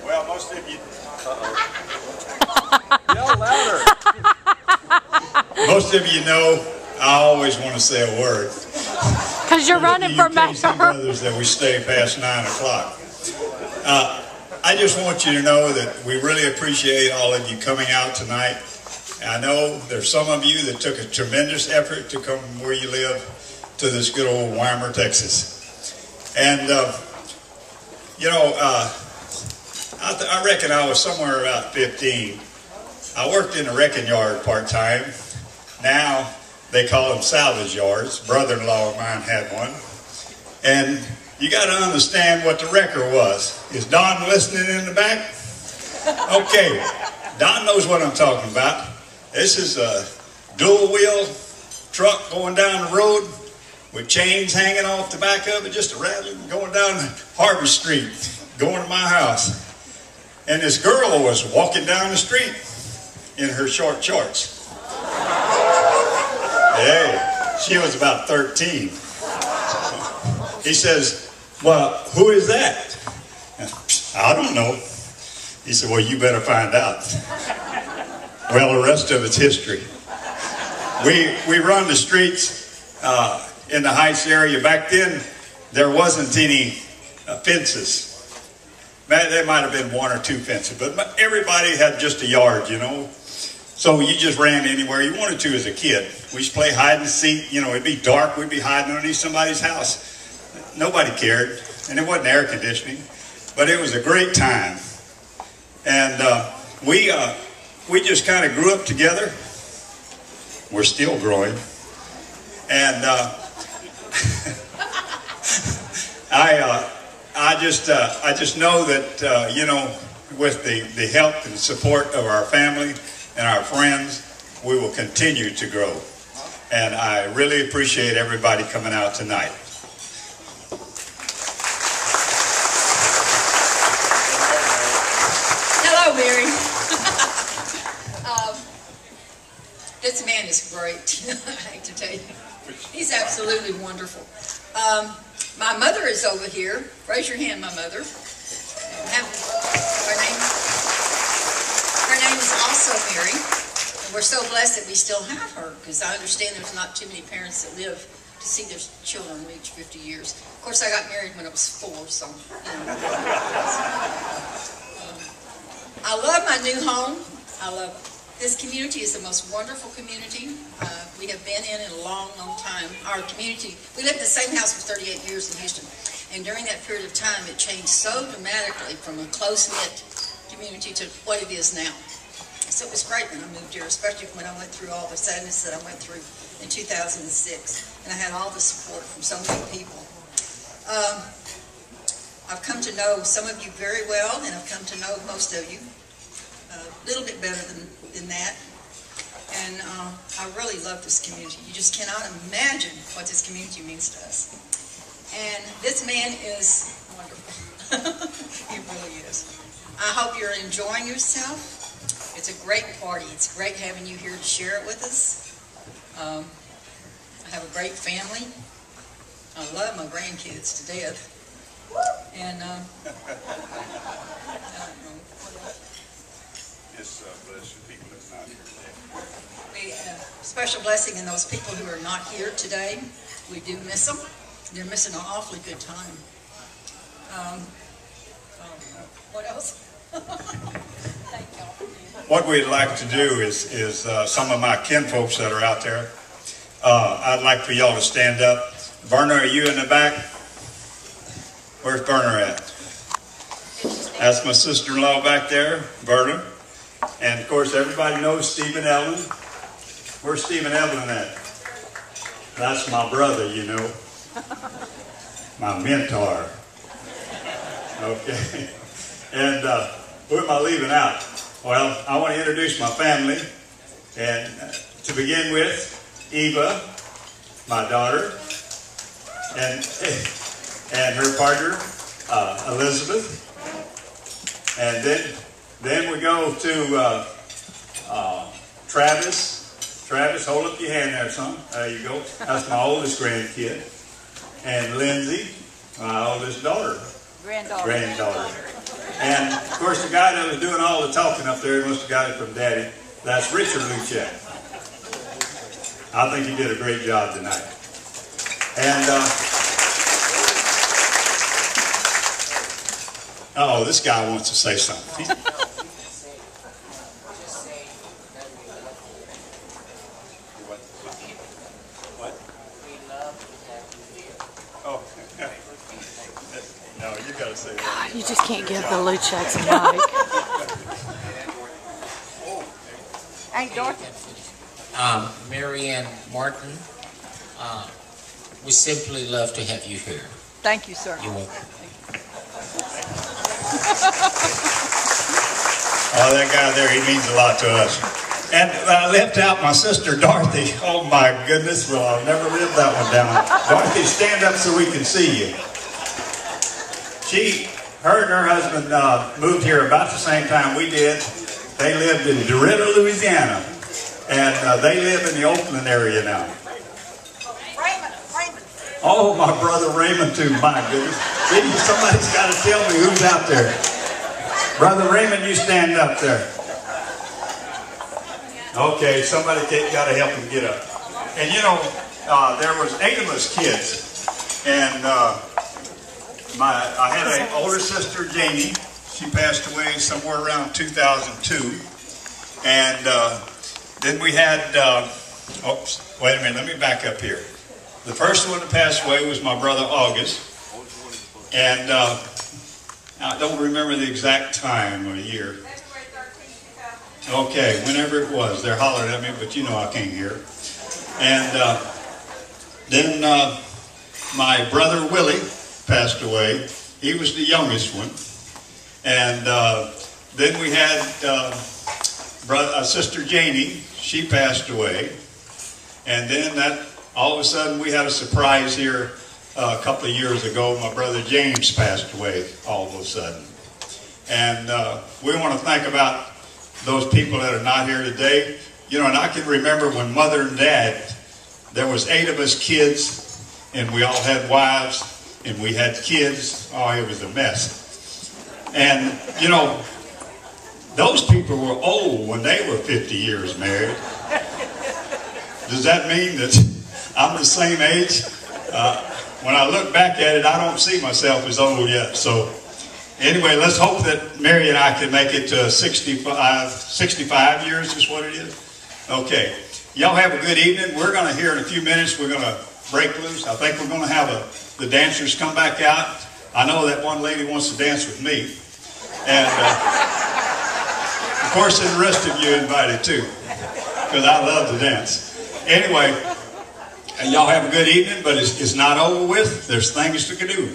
Well, most of you... Yell louder. Most of you know I always want to say a word. Because you're running for mayor. Brothers that we stay past 9 o'clock. I just want you to know that we really appreciate all of you coming out tonight. I know there's some of you that took a tremendous effort to come where you live to this good old Weimar, Texas. And, I reckon I was somewhere about 15. I worked in a wrecking yard part-time. Now they call them salvage yards. Brother-in-law of mine had one. And you got to understand what the wrecker was. Is Don listening in the back? Okay, Don knows what I'm talking about. This is a dual-wheel truck going down the road with chains hanging off the back of it, just a rattling, going down Harvest Street, going to my house. And this girl was walking down the street in her short shorts. Hey, she was about 13. He says, well, who is that? I don't know. He said, well, you better find out. Well, the rest of it's history. We run the streets in the Heights area. Back then, there wasn't any fences. There might have been 1 or 2 fences, but everybody had just a yard, you know. So you just ran anywhere you wanted to as a kid. We used to play hide and seek. You know, it'd be dark. We'd be hiding underneath somebody's house. Nobody cared, and it wasn't air conditioning, but it was a great time. And we just kind of grew up together. We're still growing, and I just know that with the help and support of our family and our friends, we will continue to grow. And I really appreciate everybody coming out tonight. Hello, Mary. This man is great. I hate to tell you. He's absolutely wonderful. My mother is over here. Raise your hand, my mother. Her name is also Mary. And we're so blessed that we still have her, because I understand there's not too many parents that live to see their children reach 50 years. Of course, I got married when I was 4, so, I love my new home. I love it. This community is the most wonderful community we have been in a long, long time. Our community, we lived in the same house for 38 years in Houston, and during that period of time, it changed so dramatically from a close-knit community to what it is now. So it was great when I moved here, especially when I went through all the sadness that I went through in 2006, and I had all the support from so many people. I've come to know some of you very well, and I've come to know most of you a little bit better than that. And I really love this community. You just cannot imagine what this community means to us. And this man is wonderful. He really is. I hope you're enjoying yourself. It's a great party. It's great having you here to share it with us. I have a great family. I love my grandkids to death. And I don't know what else. Just bless the people that's not here today. We special blessing in those people who are not here today. We do miss them. They're missing an awfully good time. What else? Thank y'all. What we'd like to do is some of my kinfolks that are out there, I'd like for y'all to stand up. Verna, are you in the back? Where's Verna at? That's my sister-in-law back there, Verna. And of course, everybody knows Stephen Evelyn. Where's Stephen Evelyn at? That's my brother, you know. My mentor. Okay. And who am I leaving out? Well, I want to introduce my family. And to begin with, Eva, my daughter, and her partner, Elizabeth. And then we go to Travis. Travis, hold up your hand there, son. There you go. That's my oldest grandkid. And Lindsay, my oldest daughter. Granddaughter. And of course, the guy that was doing all the talking up there must have got it from Daddy. That's Richard Luchek. I think he did a great job tonight. And oh, this guy wants to say something. Oh, no, you gotta say that. God, you just can't give the Lucheks a mic. Hey, Dorothy. Mary Ann Martin, we simply love to have you here. Thank you, sir. You're welcome. Oh, that guy there, he means a lot to us. And I left out my sister Dorothy. Oh my goodness, well, I'll never live that one down. Dorothy, stand up so we can see you. Her and her husband moved here about the same time we did. They lived in DeRidder, Louisiana. And they live in the Oakland area now. Raymond. Oh, my brother Raymond too, my goodness. See, somebody's got to tell me who's out there. Brother Raymond, you stand up there. Okay, somebody got to help him get up. And you know, there was 8 of us kids. And I had an older sister, Jamie. She passed away somewhere around 2002. And then we had, oops, wait a minute, let me back up here. The first one to pass away was my brother August. And I don't remember the exact time or year. Okay, whenever it was. They're hollering at me, but you know I can't hear. And then my brother Willie passed away. He was the youngest one. And then we had Sister Janie. She passed away. And then all of a sudden we had a surprise here a couple of years ago. My brother James passed away all of a sudden. And we want to think about those people that are not here today. You know, and I can remember when Mother and Dad, there was 8 of us kids, and we all had wives, and we had kids. Oh, it was a mess. And, you know, those people were old when they were 50 years married. Does that mean that I'm the same age? When I look back at it, I don't see myself as old yet. So anyway, let's hope that Mary and I can make it to 65 years is what it is. Okay. Y'all have a good evening. We're going to hear in a few minutes, we're going to break loose. I think we're going to have the dancers come back out. I know that one lady wants to dance with me. And of course, the rest of you invited too, because I love to dance. Anyway, y'all have a good evening, but it's not over with. There's things to do.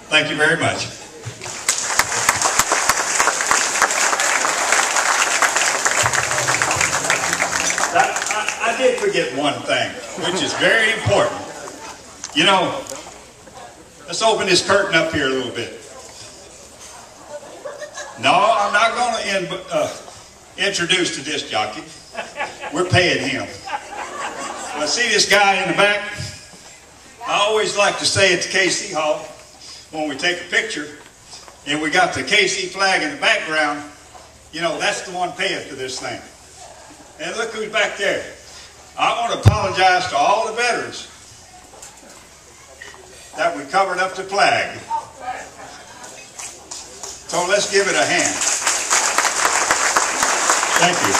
Thank you very much. I did forget one thing, which is very important. You know, let's open this curtain up here a little bit. No, I'm not going to introduce the disc jockey. We're paying him. I see this guy in the back. I always like to say at the KC Hall, when we take a picture, and we got the KC flag in the background, you know, that's the one paying for this thing. And look who's back there. I want to apologize to all the veterans that we covered up the flag. So let's give it a hand. Thank you.